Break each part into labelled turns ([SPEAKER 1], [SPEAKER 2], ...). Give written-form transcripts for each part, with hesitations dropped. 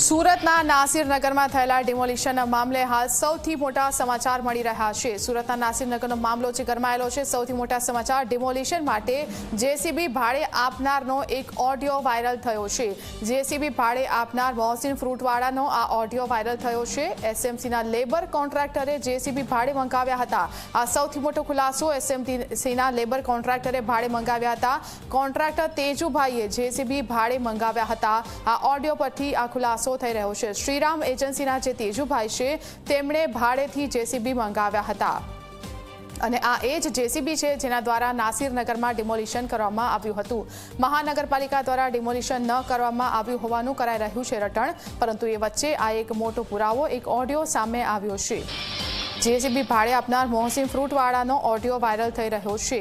[SPEAKER 1] સુરતના નાસિરનગરમાં થયેલા ડિમોલિશનના મામલે હાલ સૌથી મોટા સમાચાર મળી રહ્યા છે। સુરતના નાસિરનગરનો મામલો જે ગરમાયેલો છે। સૌથી મોટા સમાચાર ડિમોલિશન માટે જેસીબી ભાડે આપનારનો એક ઓડિયો વાયરલ થયો છે। જેસીબી ભાડે આપનાર મોહસિન ફ્રૂટવાળાનો આ ઓડિયો વાયરલ થયો છે। એસએમસીના લેબર કોન્ટ્રાક્ટરે જેસીબી ભાડે મંગાવ્યા હતા। આ સૌથી મોટો ખુલાસો। એસએમસીના લેબર કોન્ટ્રાક્ટરે ભાડે મંગાવ્યા હતા। કોન્ટ્રાક્ટર તેજુભાઈએ જેસીબી ભાડે મંગાવ્યા હતા। આ ઓડિયો પરથી આ ખુલાસો થઈ રહ્યો છે। શ્રીરામ એજન્સીના જે તેજુભાઈ છે તેમણે ભાડેથી જેસીબી મંગાવ્યા હતા અને આ એ જ જેસીબી છે જેના દ્વારા નાસિરનગરમાં ડિમોલિશન કરવામાં આવ્યું હતું। મહાનગરપાલિકા દ્વારા ડિમોલિશન ન કરવામાં આવ્યું હોવાનું કરાઈ રહ્યું છે રટણ, પરંતુ એ વચ્ચે આ એક મોટો પુરાવો, એક ઓડિયો સામે આવ્યો છે। જેસીબી ભાડે આપનાર મોહસિન ફ્રૂટવાળાનો ઓડિયો વાયરલ થઈ રહ્યો છે।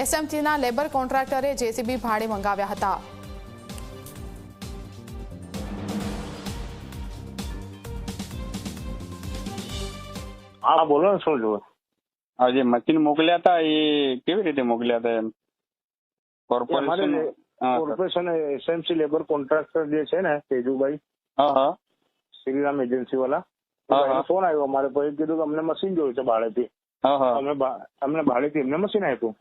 [SPEAKER 1] એસએમસીના લેબર કોન્ટ્રાક્ટરે જેસીબી ભાડે મંગાવ્યા હતા।
[SPEAKER 2] हाँ बोलो ने શું જોવે?
[SPEAKER 3] આ જે મશીન મોકલ્યા હતા એ કેવી રીતે મોકલ્યા હતા? એમ
[SPEAKER 2] કોર્પોરેશન એસએમસી લેબર કોન્ટ્રાક્ટર જે છે ને તેજુભાઈ,
[SPEAKER 3] હા હા,
[SPEAKER 2] શ્રીરામ એજન્સી વાળા, ફોન આવ્યો અમારે પછી કીધું કે અમને મશીન જોયું છે ભાડેથી।
[SPEAKER 3] હા હા,
[SPEAKER 2] અમને ભાડેથી એમને મશીન આપ્યું।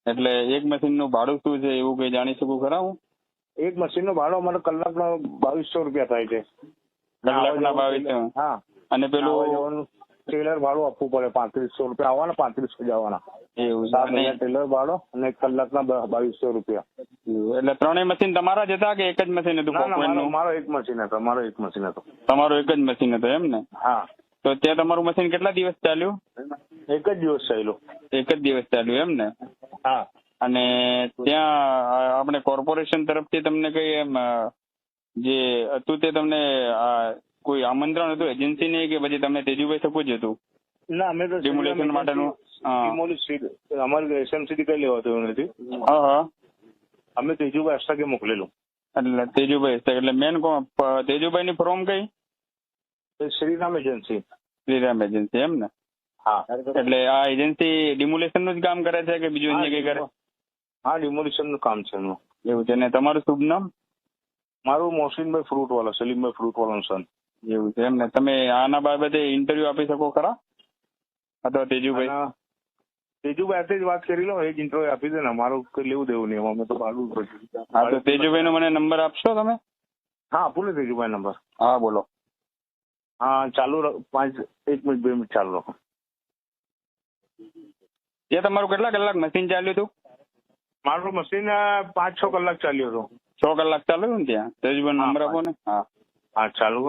[SPEAKER 3] એટલે એક મશીન નું ભાડું શું છે એવું કઈ જાણી શકું ખરા હું?
[SPEAKER 2] એક મશીન નો ભાડો અમારે કલાકનો 2200 રૂપિયા થાય છે।
[SPEAKER 3] કલાકના 2200? હા। અને પેલું
[SPEAKER 2] ટેલર ભાડું આપવું પડે 3500 રૂપિયા આવવાના, 3500 જવાના।
[SPEAKER 3] એવું
[SPEAKER 2] છે? ટેલર ભાડો અને કલાકના 2200 રૂપિયા।
[SPEAKER 3] એટલે ત્રણેય મશીન તમારા જ હતા કે એક જ મશીન હતું?
[SPEAKER 2] મારો એક મશીન હતો।
[SPEAKER 3] તમારો એક જ મશીન હતો એમ ને?
[SPEAKER 2] હા।
[SPEAKER 3] તો ત્યાં તમારું મશીન કેટલા દિવસ ચાલ્યું?
[SPEAKER 2] એક જ દિવસ ચાલ્યું।
[SPEAKER 3] એક જ દિવસ ચાલ્યું એમ ને?
[SPEAKER 2] હા।
[SPEAKER 3] અને ત્યાં આપણે કોર્પોરેશન તરફથી તમને કઈ એમ જે હતું તે તમને કોઈ આમંત્રણ હતું એજન્સી ને કે પછી તમે તેજુભાઈ સપોજ હતું?
[SPEAKER 2] ના, અમે તો
[SPEAKER 3] ડિમોલિશન માટેનું
[SPEAKER 2] અમારે એસએમસી થી કઈ લેવાતું નથી।
[SPEAKER 3] હા હા,
[SPEAKER 2] અમે તેજુભાઈ હસ્તકે મોકલેલું।
[SPEAKER 3] એટલે તેજુભાઈ એટલે મેન કોણ? તેજુભાઈ ની ફ્રોમ કઈ?
[SPEAKER 2] શ્રીરામ એજન્સી।
[SPEAKER 3] શ્રીરામ એજન્સી એમ ને?
[SPEAKER 2] હા।
[SPEAKER 3] એટલે આ એજન્સી ડિમોલિશન નું જ કામ કરે છે કે બીજું અન્ય કઈ કરે?
[SPEAKER 2] હા, ડિમોલિશન નું કામ છે એમનું।
[SPEAKER 3] એવું છે ને? તમારું શુભ નામ?
[SPEAKER 2] મારું મોહસિનભાઈ ફ્રૂટવાળા, સલીમભાઈ ફ્રૂટવાળાનું સન।
[SPEAKER 3] એવું છે એમ ને? તમે આના બાબતે ઇન્ટરવ્યુ આપી શકો ખરા? અથવા તેજુભાઈ?
[SPEAKER 2] તેજુભાઈ સાથે જ વાત કરી લો, એ જ ઇન્ટરવ્યુ આપી દે ને, અમારું કઈ લેવું દેવું નહીં, અમે તો ભાડું પડશે।
[SPEAKER 3] હા, તો તેજુભાઈ નો મને નંબર આપશો તમે?
[SPEAKER 2] હા, આપું ને તેજુભાઈ નંબર?
[SPEAKER 3] હા બોલો।
[SPEAKER 2] હા, ચાલુ 1 મિનિટ 2 મિનિટ ચાલુ રાખો।
[SPEAKER 3] એ તમારું કેટલા કલાક મશીન ચાલ્યું હતું?
[SPEAKER 2] મારું મશીન 5-6 કલાક ચાલ્યું હતું।
[SPEAKER 3] 6 કલાક ચાલ્યું ને ત્યાં? તેજુભાઈ નંબર આપો ને। હા
[SPEAKER 2] હા, ચાલુ.